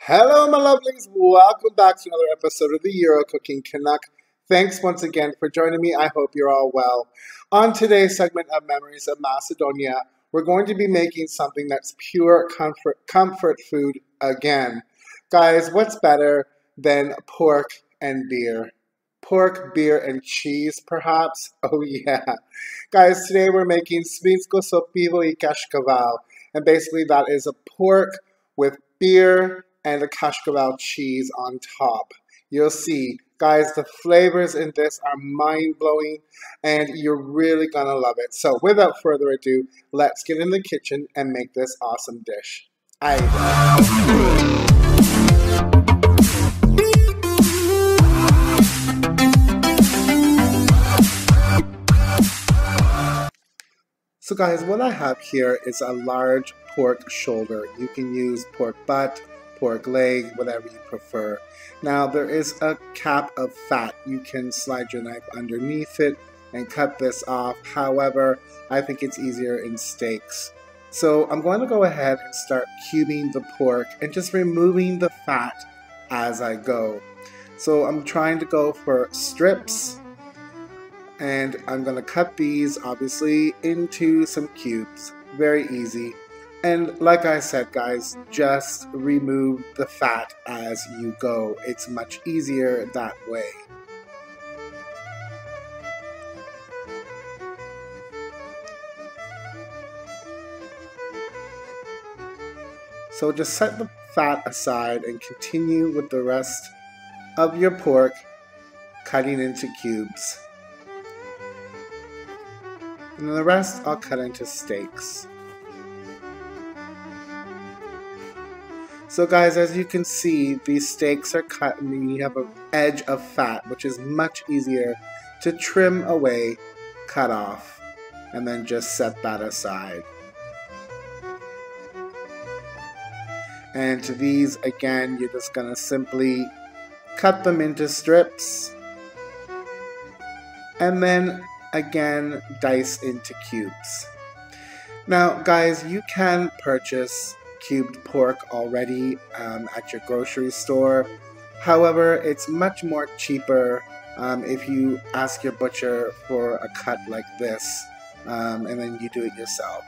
Hello, my lovelies. Welcome back to another episode of the Euro Cooking Canuck. Thanks once again for joining me. I hope you're all well. On today's segment of Memories of Macedonia, we're going to be making something that's pure comfort food again. Guys, what's better than pork and beer? Pork, beer, and cheese, perhaps? Oh, yeah. Guys, today we're making SVINKSO, Pivo, and Kashkaval. And basically that is a pork with beer and a Kashkaval cheese on top. You'll see, guys, the flavors in this are mind-blowing and you're really gonna love it. So without further ado, let's get in the kitchen and make this awesome dish. So guys, what I have here is a large pork shoulder. You can use pork butt, pork leg, whatever you prefer. Now there is a cap of fat. You can slide your knife underneath it and cut this off. However, I think it's easier in steaks. So I'm going to go ahead and start cubing the pork and just removing the fat as I go. So I'm trying to go for strips. And I'm going to cut these, obviously, into some cubes. Very easy. And like I said, guys, just remove the fat as you go. It's much easier that way. So just set the fat aside and continue with the rest of your pork, cutting into cubes. And the rest I'll cut into steaks. So guys, as you can see, these steaks are cut and you have an edge of fat, which is much easier to trim away, cut off, and then just set that aside. And to these, again, you're just gonna simply cut them into strips, and then again, dice into cubes. Now, guys, you can purchase cubed pork already at your grocery store. However, it's much more cheaper if you ask your butcher for a cut like this, and then you do it yourself.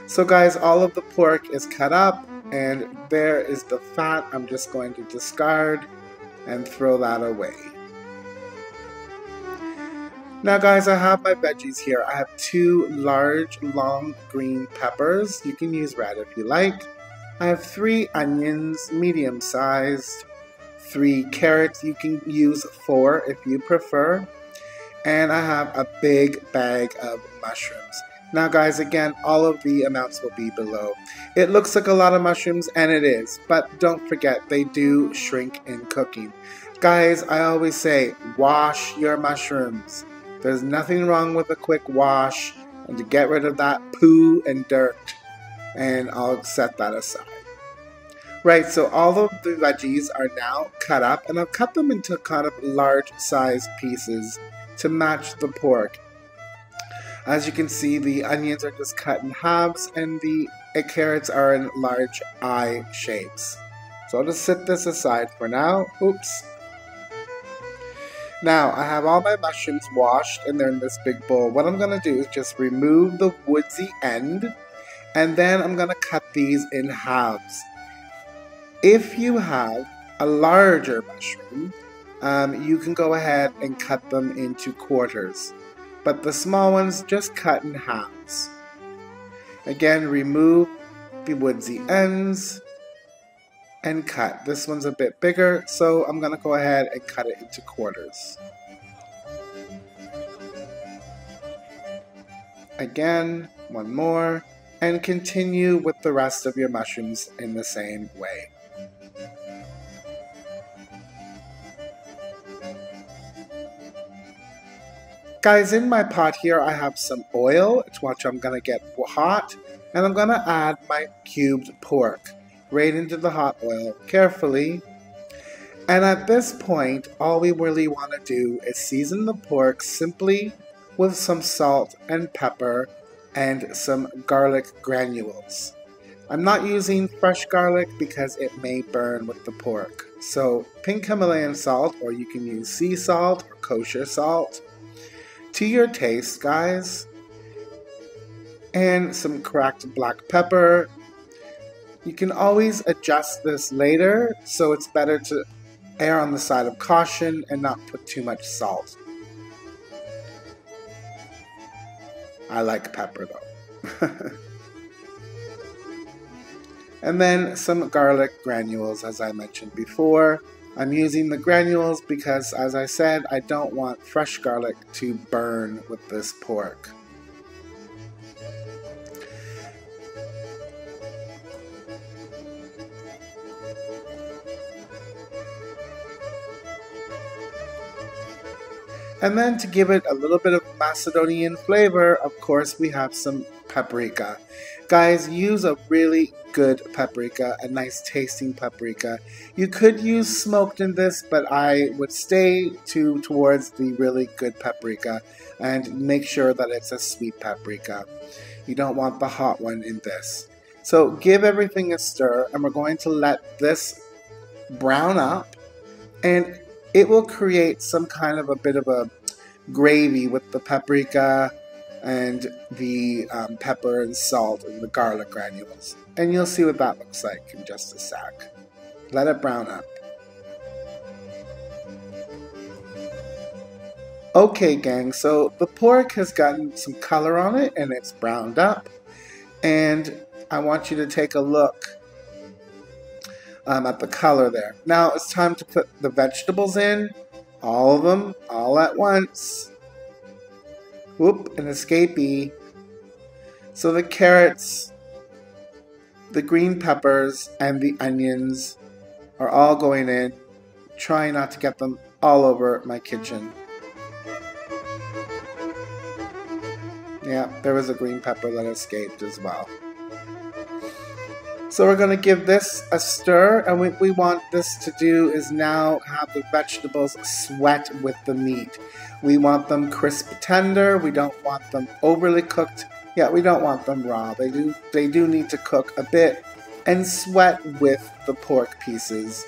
So guys, all of the pork is cut up, and there is the fat. I'm just going to discard and throw that away. Now guys, I have my veggies here. I have 2 large, long green peppers. You can use red if you like. I have 3 onions, medium sized. 3 carrots, you can use 4 if you prefer. And I have a big bag of mushrooms. Now guys, again, all of the amounts will be below. It looks like a lot of mushrooms, and it is. But don't forget, they do shrink in cooking. Guys, I always say, wash your mushrooms. There's nothing wrong with a quick wash and to get rid of that poo and dirt. And I'll set that aside. Right, so all of the veggies are now cut up, and I've cut them into kind of large size pieces to match the pork. As you can see, the onions are just cut in halves and the carrots are in large eye shapes. So I'll just set this aside for now. Oops. Now, I have all my mushrooms washed and they're in this big bowl. What I'm going to do is just remove the woodsy end, and then I'm going to cut these in halves. If you have a larger mushroom, you can go ahead and cut them into quarters. But the small ones, just cut in halves. Again, remove the woodsy ends and cut. This one's a bit bigger, so I'm gonna go ahead and cut it into quarters. Again, one more, and continue with the rest of your mushrooms in the same way. Guys, in my pot here I have some oil, which I'm gonna get hot, and I'm gonna add my cubed pork right into the hot oil carefully. And at this point, all we really want to do is season the pork simply with some salt and pepper and some garlic granules. I'm not using fresh garlic because it may burn with the pork. So pink Himalayan salt, or you can use sea salt or kosher salt, to your taste, guys. And some cracked black pepper. You can always adjust this later, so it's better to err on the side of caution and not put too much salt. I like pepper though. And then some garlic granules, as I mentioned before. I'm using the granules because, as I said, I don't want fresh garlic to burn with this pork. And then to give it a little bit of Macedonian flavor, of course, we have some paprika. Guys, use a really good paprika, a nice tasting paprika. You could use smoked in this, but I would stay towards the really good paprika and make sure that it's a sweet paprika. You don't want the hot one in this. So give everything a stir, and we're going to let this brown up, and it will create some kind of a bit of a gravy with the paprika and the pepper and salt and the garlic granules. And you'll see what that looks like in just a sec. Let it brown up. Okay, gang, so the pork has gotten some color on it and it's browned up. And I want you to take a look at the color there. Now it's time to put the vegetables in, all of them, all at once. Whoop, an escapee. So the carrots, the green peppers, and the onions are all going in. Try not to get them all over my kitchen. Yeah, there was a green pepper that escaped as well. So we're going to give this a stir, and what we want this to do is now have the vegetables sweat with the meat. We want them crisp tender, we don't want them overly cooked, yeah, we don't want them raw. They do need to cook a bit and sweat with the pork pieces.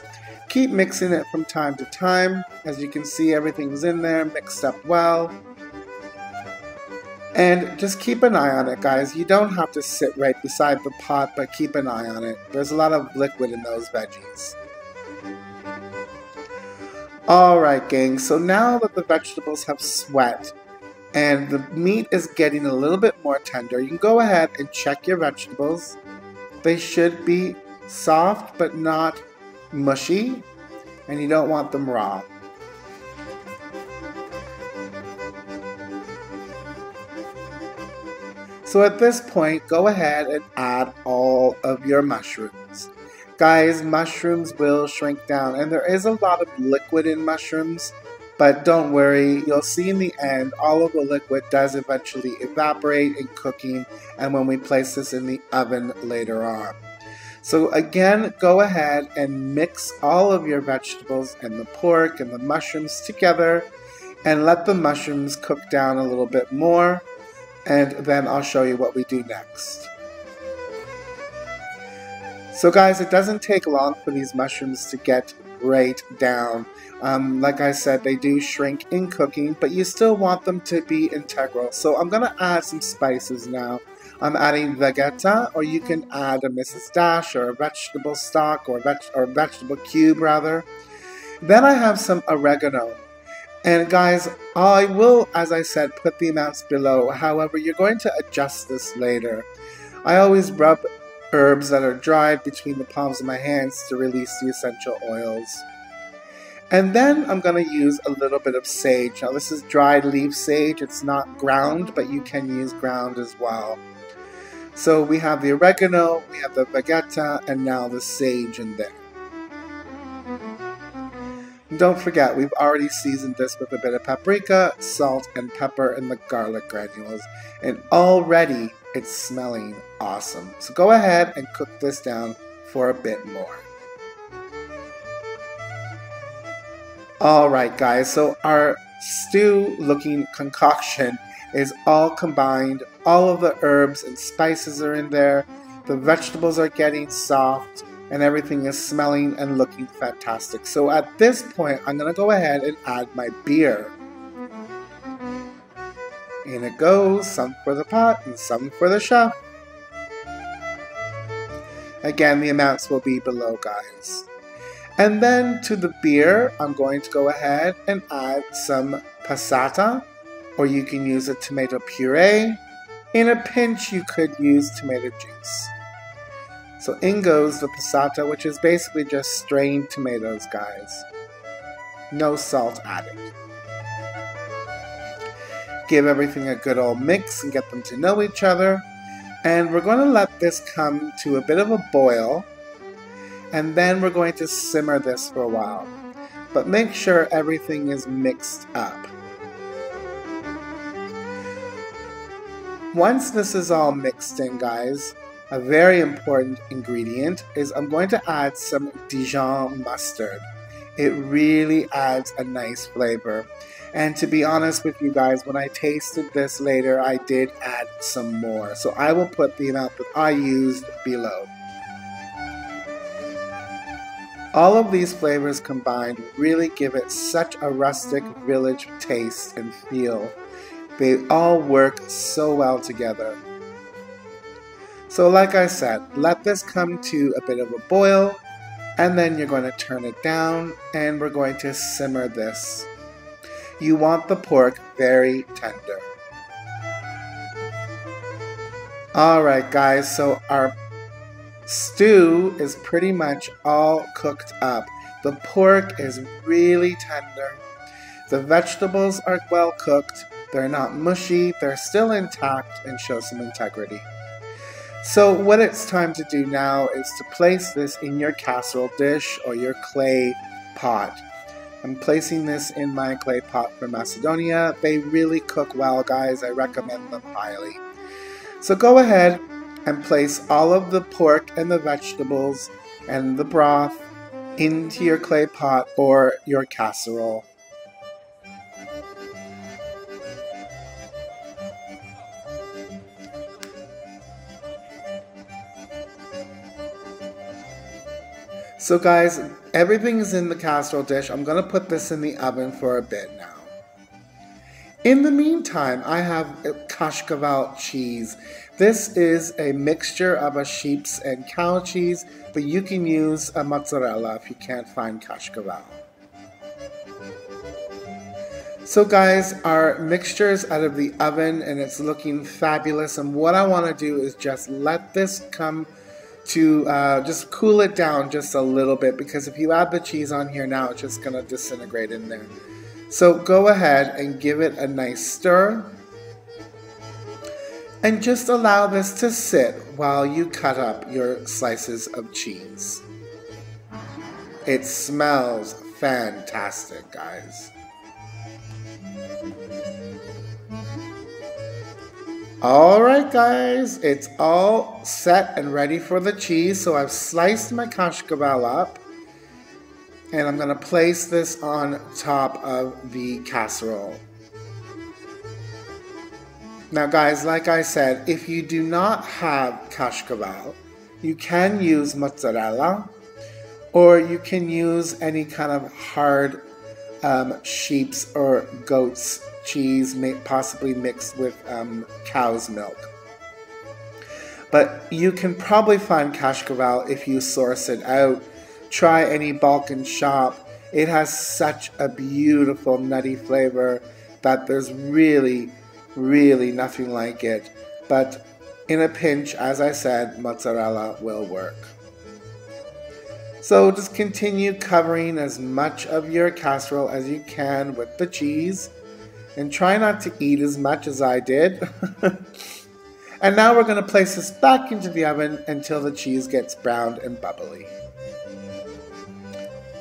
Keep mixing it from time to time. As you can see, everything's in there, mixed up well. And just keep an eye on it, guys. You don't have to sit right beside the pot, but keep an eye on it. There's a lot of liquid in those veggies. Alright, gang, so now that the vegetables have sweat and the meat is getting a little bit more tender, you can go ahead and check your vegetables. They should be soft but not mushy, and you don't want them raw. So at this point, go ahead and add all of your mushrooms. Guys, mushrooms will shrink down, and there is a lot of liquid in mushrooms, but don't worry, you'll see in the end, all of the liquid does eventually evaporate in cooking and when we place this in the oven later on. So again, go ahead and mix all of your vegetables and the pork and the mushrooms together and let the mushrooms cook down a little bit more. And then I'll show you what we do next. So guys, it doesn't take long for these mushrooms to get right down. Like I said, they do shrink in cooking, but you still want them to be integral. So I'm going to add some spices now. I'm adding Vegeta, or you can add a Mrs. Dash or a vegetable stock or vegetable cube rather. Then I have some oregano. And guys, I will, as I said, put the amounts below. However, you're going to adjust this later. I always rub herbs that are dried between the palms of my hands to release the essential oils. And then I'm going to use a little bit of sage. Now this is dried leaf sage. It's not ground, but you can use ground as well. So we have the oregano, we have the Vegeta, and now the sage in there. Don't forget, we've already seasoned this with a bit of paprika, salt, and pepper, and the garlic granules. And already, it's smelling awesome. So go ahead and cook this down for a bit more. Alright guys, so our stew-looking concoction is all combined. All of the herbs and spices are in there. The vegetables are getting soft and everything is smelling and looking fantastic. So at this point, I'm going to go ahead and add my beer. In it goes, some for the pot and some for the chef. Again, the amounts will be below, guys. And then to the beer, I'm going to go ahead and add some Passatta, or you can use a tomato puree. In a pinch, you could use tomato juice. So in goes the Passatta, which is basically just strained tomatoes, guys. No salt added. Give everything a good old mix and get them to know each other. And we're going to let this come to a bit of a boil. And then we're going to simmer this for a while. But make sure everything is mixed up. Once this is all mixed in, guys, a very important ingredient is I'm going to add some Dijon Mustard. It really adds a nice flavor. And to be honest with you guys, when I tasted this later, I did add some more. So I will put the amount that I used below. All of these flavors combined really give it such a rustic village taste and feel. They all work so well together. So like I said, let this come to a bit of a boil, and then you're going to turn it down and we're going to simmer this. You want the pork very tender. Alright guys, so our stew is pretty much all cooked up. The pork is really tender. The vegetables are well cooked. They're not mushy. They're still intact and show some integrity. So what it's time to do now is to place this in your casserole dish or your clay pot. I'm placing this in my clay pot from Macedonia. They really cook well, guys. I recommend them highly. So go ahead and place all of the pork and the vegetables and the broth into your clay pot or your casserole. So guys, everything is in the casserole dish. I'm going to put this in the oven for a bit now. In the meantime, I have Kashkaval cheese. This is a mixture of a sheep's and cow cheese, but you can use a mozzarella if you can't find Kashkaval. So guys, our mixture is out of the oven and it's looking fabulous, and what I want to do is just let this come to just cool it down just a little bit, because if you add the cheese on here now, it's just going to disintegrate in there. So go ahead and give it a nice stir and just allow this to sit while you cut up your slices of cheese. It smells fantastic, guys. Alright guys, it's all set and ready for the cheese. So I've sliced my Kashkaval up and I'm going to place this on top of the casserole. Now guys, like I said, if you do not have Kashkaval, you can use mozzarella, or you can use any kind of hard sheep's or goat's cheese, possibly mixed with cow's milk. But you can probably find Kashkaval if you source it out. Try any Balkan shop. It has such a beautiful nutty flavor that there's really nothing like it. But in a pinch, as I said, mozzarella will work. So just continue covering as much of your casserole as you can with the cheese. And try not to eat as much as I did. And now we're going to place this back into the oven until the cheese gets browned and bubbly.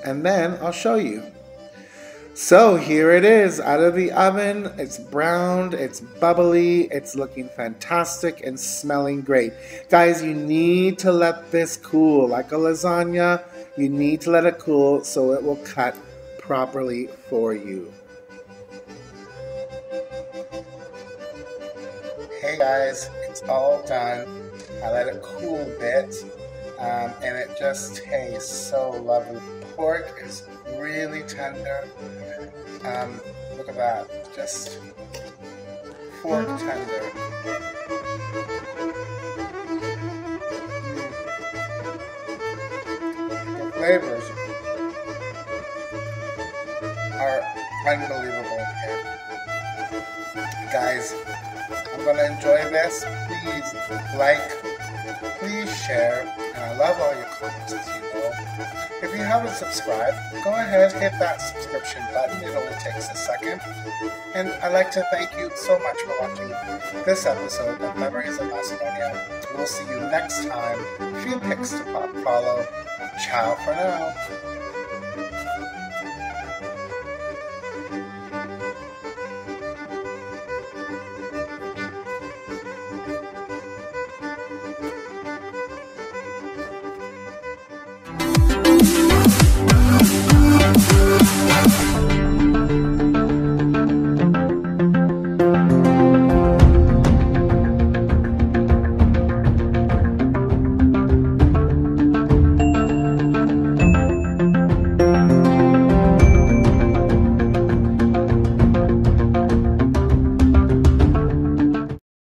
And then I'll show you. So here it is out of the oven. It's browned, it's bubbly, it's looking fantastic and smelling great. Guys, you need to let this cool. Like a lasagna, you need to let it cool so it will cut properly for you. Hey guys, it's all done. I let it cool a bit, and it just tastes so lovely. Pork is really tender. Look at that, just fork tender. The flavors are unbelievable here. Guys, I'm going to enjoy this. Please like, please share, and I love all your comments, as you know. If you haven't subscribed, go ahead, hit that subscription button. It only takes a second. And I'd like to thank you so much for watching this episode of Memories of Macedonia. We'll see you next time. Few pics to follow. Ciao for now.